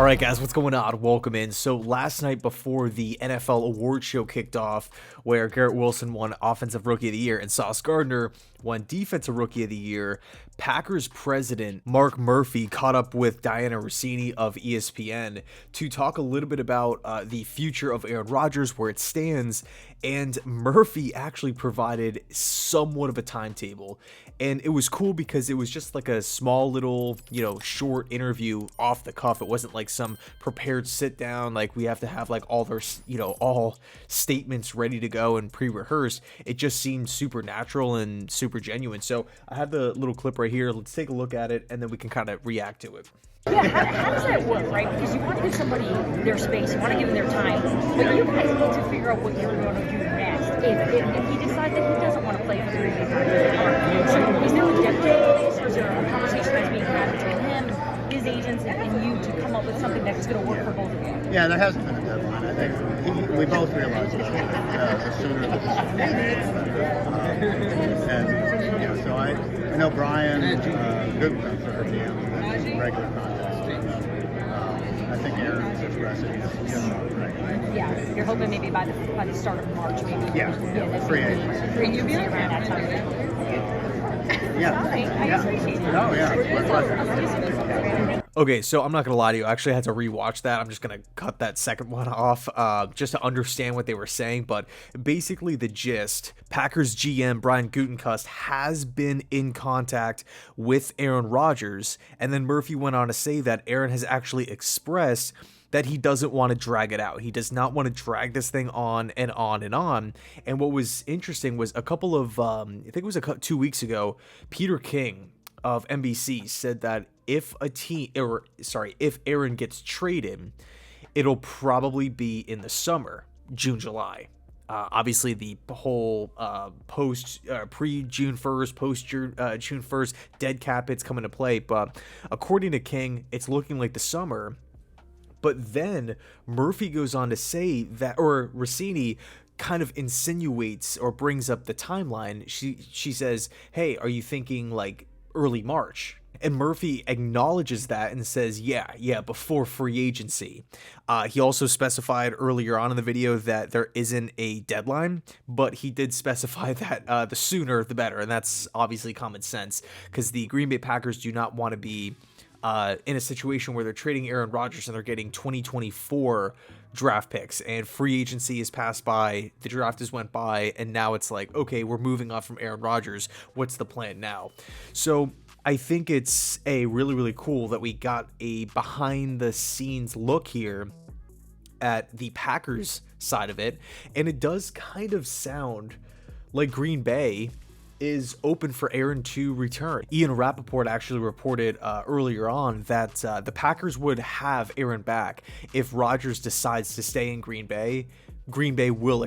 All right, guys, what's going on? Welcome in. So last night before the NFL award show kicked off, where Garrett Wilson won Offensive Rookie of the Year and Sauce Gardner won Defensive Rookie of the Year, Packers president Mark Murphy caught up with Dianna Russini of ESPN to talk a little bit about the future of Aaron Rodgers, where it stands, and Murphy actually provided somewhat of a timetable. And it was cool because it was just like a small little, short interview off the cuff. It wasn't like some prepared sit down, like we have to have like all their, all statements ready to go and pre-rehearsed. It just seemed super natural and super genuine. So I have the little clip right here. Let's take a look at it and then we can kind of react to it. Yeah, how does that work, right? Because you want to give somebody their space, you want to give them their time, but you guys need to figure out what you're going to do next. If he decides that he doesn't want to play for the Green Bay Packers, so is there a deadline on this, or is there a conversation that's being had between him, his agents, and you to come up with something that's going to work for both of you? Yeah, there hasn't been a deadline. I think we both realize the sooner the better. So I know Brian, good friend for her GM, regular contact. I think Aaron is expressing right. Yeah, you're hoping maybe by the start of March, maybe. Yeah, free agent. Free agent around that time. Yeah. I appreciate it. Oh, yeah. My pleasure. Okay, so I'm not going to lie to you. I actually had to rewatch that. I'm just going to cut that second one off just to understand what they were saying. But basically the gist, Packers GM Brian Gutekunst has been in contact with Aaron Rodgers. And then Murphy went on to say that Aaron has actually expressed that he doesn't want to drag it out. He does not want to drag this thing on and on and on. And what was interesting was a couple of, I think it was 2 weeks ago, Peter King of NBC said that if Aaron gets traded, it'll probably be in the summer, June, July. Obviously, the whole pre-June 1st, post-June 1st, dead cap hits come into play. But according to King, it's looking like the summer. But then Murphy goes on to say that, or Russini kind of insinuates or brings up the timeline. She says, hey, are you thinking like early March? And Murphy acknowledges that and says, yeah, before free agency. He also specified earlier on in the video that there isn't a deadline, but he did specify that the sooner the better. And that's obviously common sense because the Green Bay Packers do not want to be in a situation where they're trading Aaron Rodgers and they're getting 2024 draft picks and free agency is passed by, the draft has went by, and now it's like, okay, we're moving on from Aaron Rodgers. What's the plan now? So I think it's really, really cool that we got a behind the scenes look here at the Packers side of it. And it does kind of sound like Green Bay is open for Aaron to return. Ian Rappaport actually reported earlier on that the Packers would have Aaron back if Rodgers decides to stay in Green Bay. Green Bay will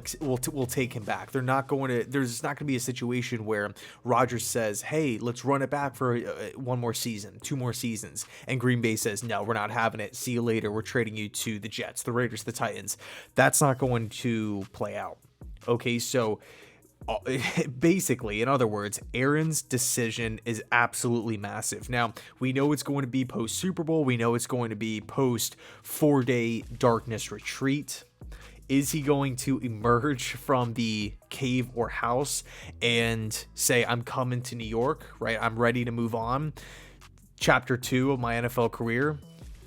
take him back. There's not going to be a situation where Rodgers says, hey, let's run it back for one more season, 2 more seasons. And Green Bay says, no, we're not having it. See you later. We're trading you to the Jets, the Raiders, the Titans. That's not going to play out. Okay, so basically, in other words, Aaron's decision is absolutely massive. Now, we know it's going to be post Super Bowl. We know it's going to be post 4-day darkness retreat. Is he going to emerge from the cave or house and say, I'm coming to New York, right? I'm ready to move on. Chapter 2 of my NFL career?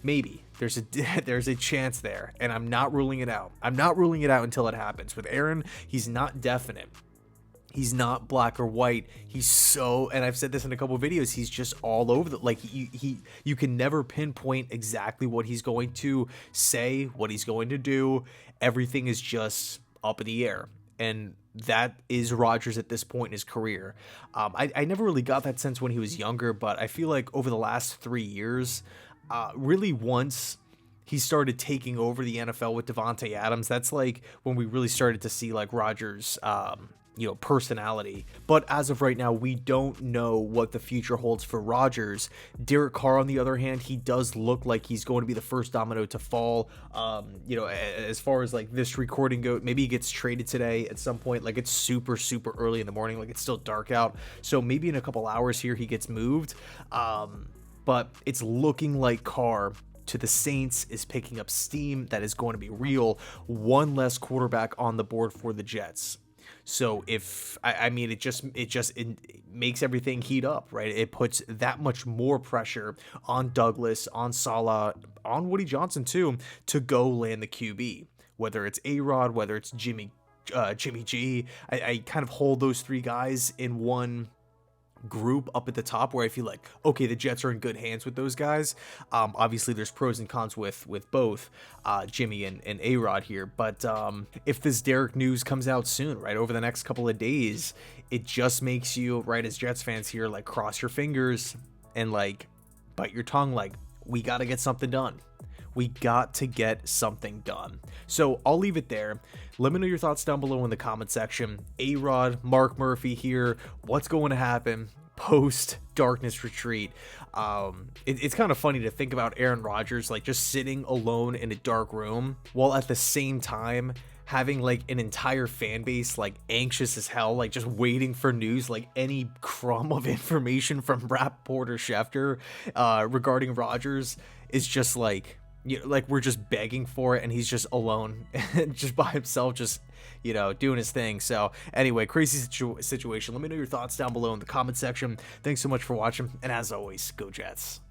Maybe. There's a chance there, and I'm not ruling it out. I'm not ruling it out until it happens. With Aaron, he's not definite. He's not black or white. He's so, and I've said this in a couple of videos, he's just all over the, like you can never pinpoint exactly what he's going to say, what he's going to do. Everything is just up in the air. And that is Rodgers at this point in his career. I never really got that sense when he was younger, but I feel like over the last 3 years, really once he started taking over the NFL with Davante Adams, that's like when we really started to see like Rodgers, personality. But as of right now, we don't know what the future holds for Rodgers. Derek Carr, on the other hand, he does look like he's going to be the first domino to fall. As far as like this recording goes, maybe he gets traded today at some point. Like it's super, super early in the morning. Like it's still dark out. So maybe in a couple hours here, he gets moved. But it's looking like Carr to the Saints is picking up steam that is going to be real. One less quarterback on the board for the Jets. So if I mean, it makes everything heat up, right? It puts that much more pressure on Douglas, on Saleh, on Woody Johnson too, to go land the QB. Whether it's A-Rod, whether it's Jimmy G, I kind of hold those three guys in one group up at the top, where I feel like, okay, the Jets are in good hands with those guys. Obviously there's pros and cons with both Jimmy and A-Rod here, but if this Derek news comes out soon, right, over the next couple of days, it just makes you, right, as Jets fans here, like, cross your fingers and like bite your tongue, like, we got to get something done. We got to get something done. So I'll leave it there. Let me know your thoughts down below in the comment section. A-Rod, Mark Murphy here. What's going to happen post darkness retreat? It's kind of funny to think about Aaron Rodgers like just sitting alone in a dark room, while at the same time having like an entire fan base like anxious as hell, like just waiting for news, like any crumb of information from Rappaport or Schefter regarding Rodgers is just like, you know, like we're just begging for it, and he's just alone and just by himself, just, you know, doing his thing. So anyway, crazy situation. Let me know your thoughts down below in the comment section. Thanks so much for watching, and as always, go Jets.